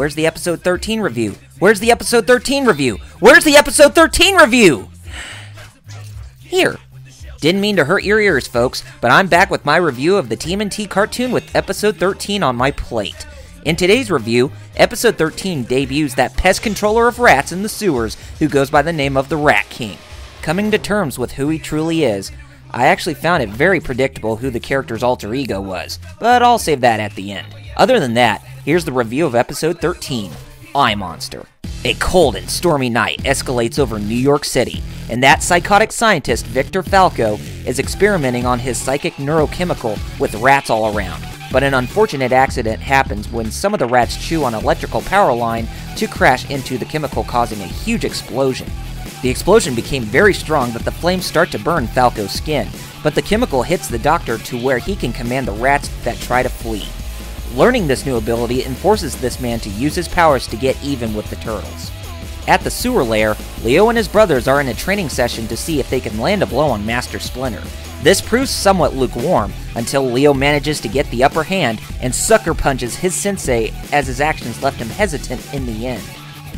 Where's the episode 13 review? Where's the episode 13 review? Where's the episode 13 review? Here. Didn't mean to hurt your ears, folks, but I'm back with my review of the TMNT cartoon with episode 13 on my plate. In today's review, episode 13 debuts that pest controller of rats in the sewers who goes by the name of the Rat King. Coming to terms with who he truly is, I actually found it very predictable who the character's alter ego was, but I'll save that at the end. Other than that, here's the review of episode 13, Eye Monster. A cold and stormy night escalates over New York City, and that psychotic scientist, Victor Falco, is experimenting on his psychic neurochemical with rats all around. But an unfortunate accident happens when some of the rats chew on an electrical power line to crash into the chemical, causing a huge explosion. The explosion became very strong that the flames start to burn Falco's skin, but the chemical hits the doctor to where he can command the rats that try to flee. Learning this new ability enforces this man to use his powers to get even with the turtles. At the sewer lair, Leo and his brothers are in a training session to see if they can land a blow on Master Splinter. This proves somewhat lukewarm until Leo manages to get the upper hand and sucker punches his sensei as his actions left him hesitant in the end.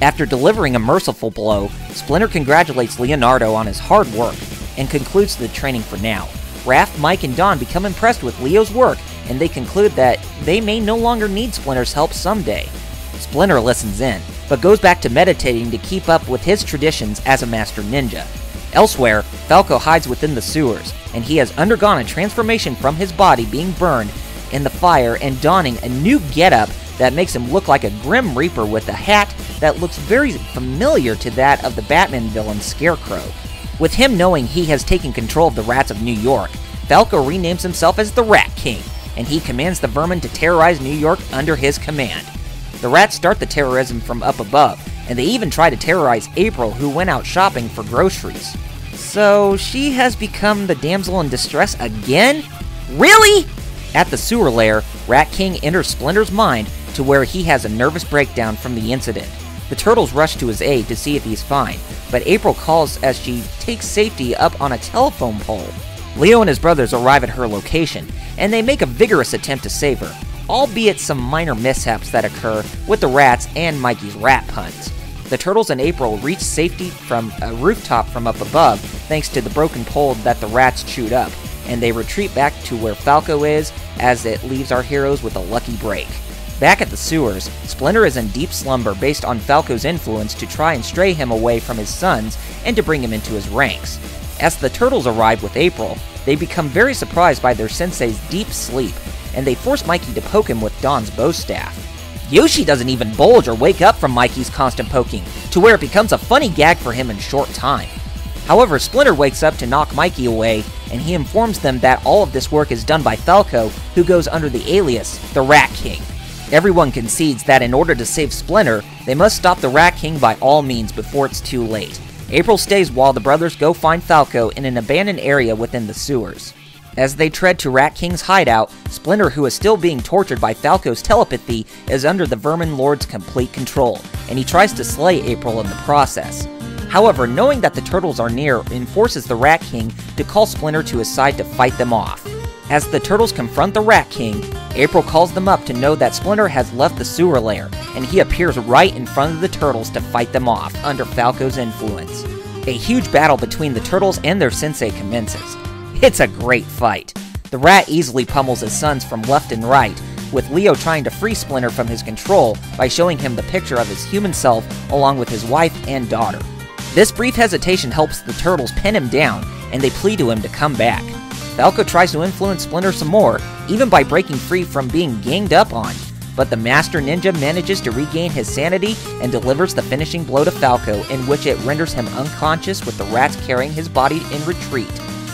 After delivering a merciful blow, Splinter congratulates Leonardo on his hard work and concludes the training for now. Raph, Mike, and Don become impressed with Leo's work, and they conclude that they may no longer need Splinter's help someday. Splinter listens in, but goes back to meditating to keep up with his traditions as a master ninja. Elsewhere, Falco hides within the sewers, and he has undergone a transformation from his body being burned in the fire and donning a new getup that makes him look like a Grim Reaper with a hat that looks very familiar to that of the Batman villain Scarecrow. With him knowing he has taken control of the rats of New York, Falco renames himself as the Rat King, and he commands the vermin to terrorize New York under his command. The rats start the terrorism from up above, and they even try to terrorize April, who went out shopping for groceries. So she has become the damsel in distress again? Really? At the sewer lair, Rat King enters Splinter's mind to where he has a nervous breakdown from the incident. The turtles rush to his aid to see if he's fine, but April calls as she takes safety up on a telephone pole. Leo and his brothers arrive at her location, and they make a vigorous attempt to save her, albeit some minor mishaps that occur with the rats and Mikey's rat puns. The turtles and April reach safety from a rooftop from up above thanks to the broken pole that the rats chewed up, and they retreat back to where Falco is as it leaves our heroes with a lucky break. Back at the sewers, Splinter is in deep slumber based on Falco's influence to try and stray him away from his sons and to bring him into his ranks. As the turtles arrive with April, they become very surprised by their sensei's deep sleep, and they force Mikey to poke him with Don's bow staff. Yoshi doesn't even bulge or wake up from Mikey's constant poking, to where it becomes a funny gag for him in short time. However, Splinter wakes up to knock Mikey away, and he informs them that all of this work is done by Falco, who goes under the alias, the Rat King. Everyone concedes that in order to save Splinter, they must stop the Rat King by all means before it's too late. April stays while the brothers go find Falco in an abandoned area within the sewers. As they tread to Rat King's hideout, Splinter, who is still being tortured by Falco's telepathy, is under the Vermin Lord's complete control, and he tries to slay April in the process. However, knowing that the turtles are near enforces the Rat King to call Splinter to his side to fight them off. As the turtles confront the Rat King, April calls them up to know that Splinter has left the sewer lair, and he appears right in front of the turtles to fight them off under Falco's influence. A huge battle between the turtles and their sensei commences. It's a great fight. The rat easily pummels his sons from left and right, with Leo trying to free Splinter from his control by showing him the picture of his human self along with his wife and daughter. This brief hesitation helps the turtles pin him down, and they plead to him to come back. Falco tries to influence Splinter some more, even by breaking free from being ganged up on, but the Master Ninja manages to regain his sanity and delivers the finishing blow to Falco, in which it renders him unconscious with the rats carrying his body in retreat.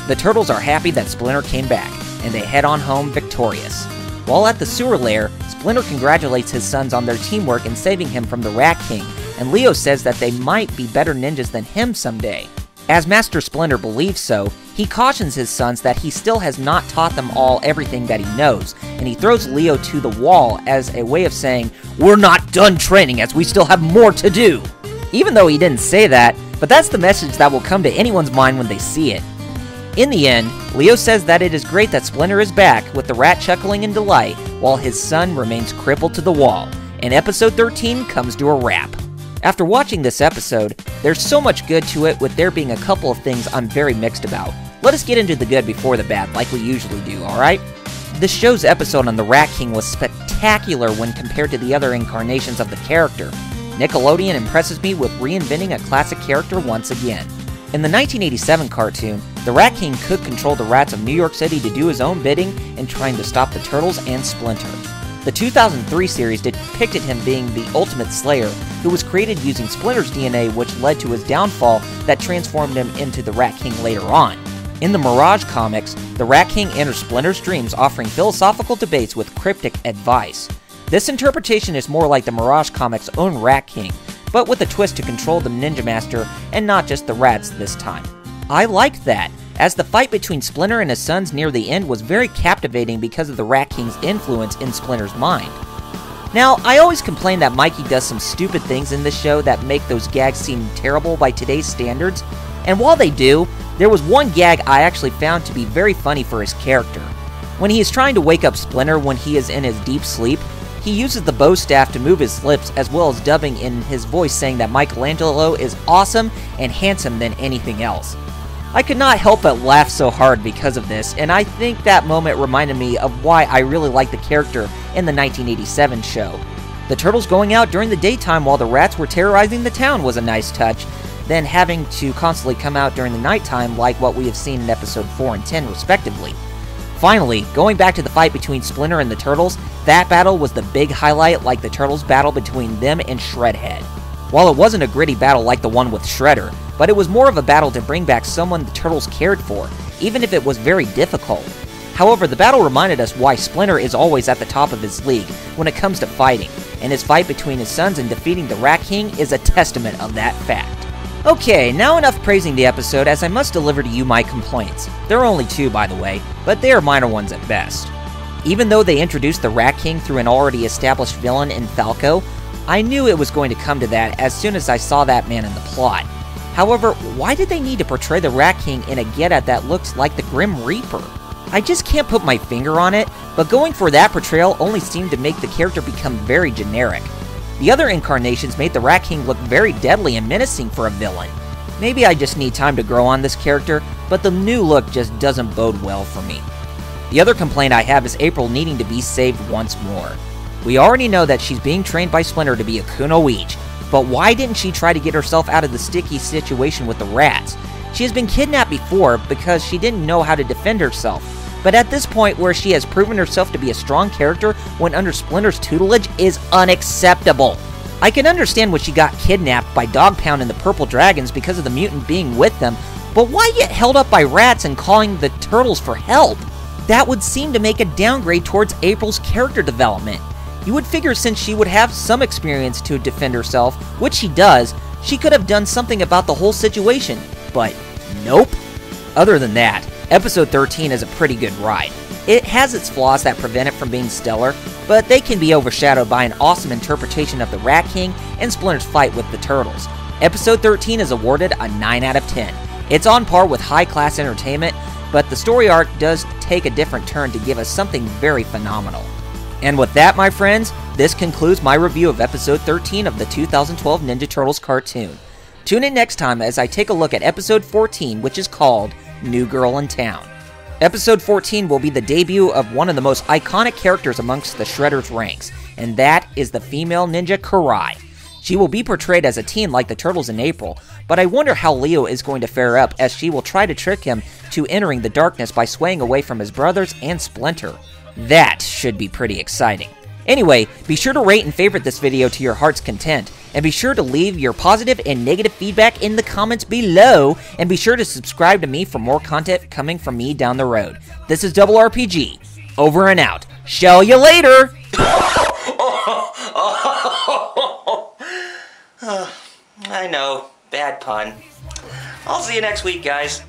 The turtles are happy that Splinter came back, and they head on home victorious. While at the sewer lair, Splinter congratulates his sons on their teamwork in saving him from the Rat King, and Leo says that they might be better ninjas than him someday. As Master Splinter believes so, he cautions his sons that he still has not taught them all everything that he knows, and he throws Leo to the wall as a way of saying, "We're not done training as we still have more to do." Even though he didn't say that, but that's the message that will come to anyone's mind when they see it. In the end, Leo says that it is great that Splinter is back, with the rat chuckling in delight, while his son remains crippled to the wall, and episode 13 comes to a wrap. After watching this episode, there's so much good to it, with there being a couple of things I'm very mixed about. Let us get into the good before the bad, like we usually do, alright? This show's episode on the Rat King was spectacular when compared to the other incarnations of the character. Nickelodeon impresses me with reinventing a classic character once again. In the 1987 cartoon, the Rat King could control the rats of New York City to do his own bidding in trying to stop the Turtles and Splinter. The 2003 series depicted him being the ultimate slayer, who was created using Splinter's DNA, which led to his downfall that transformed him into the Rat King later on. In the Mirage comics, the Rat King enters Splinter's dreams, offering philosophical debates with cryptic advice. This interpretation is more like the Mirage comics' own Rat King, but with a twist to control the Ninja Master and not just the rats this time. I liked that, as the fight between Splinter and his sons near the end was very captivating because of the Rat King's influence in Splinter's mind. Now, I always complain that Mikey does some stupid things in this show that make those gags seem terrible by today's standards, and while they do, there was one gag I actually found to be very funny for his character. When he is trying to wake up Splinter when he is in his deep sleep, he uses the bow staff to move his lips, as well as dubbing in his voice saying that Michelangelo is awesome and handsome than anything else. I could not help but laugh so hard because of this, and I think that moment reminded me of why I really liked the character in the 1987 show. The Turtles going out during the daytime while the rats were terrorizing the town was a nice touch, then having to constantly come out during the nighttime like what we have seen in episode 4 and 10 respectively. Finally, going back to the fight between Splinter and the Turtles, that battle was the big highlight, like the Turtles battle between them and Shredhead. While it wasn't a gritty battle like the one with Shredder, but it was more of a battle to bring back someone the Turtles cared for, even if it was very difficult. However, the battle reminded us why Splinter is always at the top of his league when it comes to fighting, and his fight between his sons and defeating the Rat King is a testament of that fact. Okay, now enough praising the episode, as I must deliver to you my complaints. There are only two, by the way, but they are minor ones at best. Even though they introduced the Rat King through an already established villain in Falco, I knew it was going to come to that as soon as I saw that man in the plot. However, why did they need to portray the Rat King in a getup that looks like the Grim Reaper? I just can't put my finger on it, but going for that portrayal only seemed to make the character become very generic. The other incarnations made the Rat King look very deadly and menacing for a villain. Maybe I just need time to grow on this character, but the new look just doesn't bode well for me. The other complaint I have is April needing to be saved once more. We already know that she's being trained by Splinter to be a Kunoichi, but why didn't she try to get herself out of the sticky situation with the rats? She has been kidnapped before because she didn't know how to defend herself, but at this point where she has proven herself to be a strong character when under Splinter's tutelage is unacceptable. I can understand when she got kidnapped by Dog Pound and the Purple Dragons because of the mutant being with them, but why get held up by rats and calling the Turtles for help? That would seem to make a downgrade towards April's character development. You would figure since she would have some experience to defend herself, which she does, she could have done something about the whole situation, but nope. Other than that, episode 13 is a pretty good ride. It has its flaws that prevent it from being stellar, but they can be overshadowed by an awesome interpretation of the Rat King and Splinter's fight with the Turtles. Episode 13 is awarded a 9 out of 10. It's on par with high-class entertainment, but the story arc does take a different turn to give us something very phenomenal. And with that, my friends, this concludes my review of episode 13 of the 2012 Ninja Turtles cartoon. Tune in next time as I take a look at episode 14, which is called New Girl in Town. Episode 14 will be the debut of one of the most iconic characters amongst the Shredder's ranks, and that is the female ninja Karai. She will be portrayed as a teen like the Turtles in April, but I wonder how Leo is going to fare up, as she will try to trick him to entering the darkness by swaying away from his brothers and Splinter. That should be pretty exciting. Anyway, be sure to rate and favorite this video to your heart's content, and be sure to leave your positive and negative feedback in the comments below, and be sure to subscribe to me for more content coming from me down the road. This is Double RPG, over and out. Show you later! I know, bad pun. I'll see you next week, guys.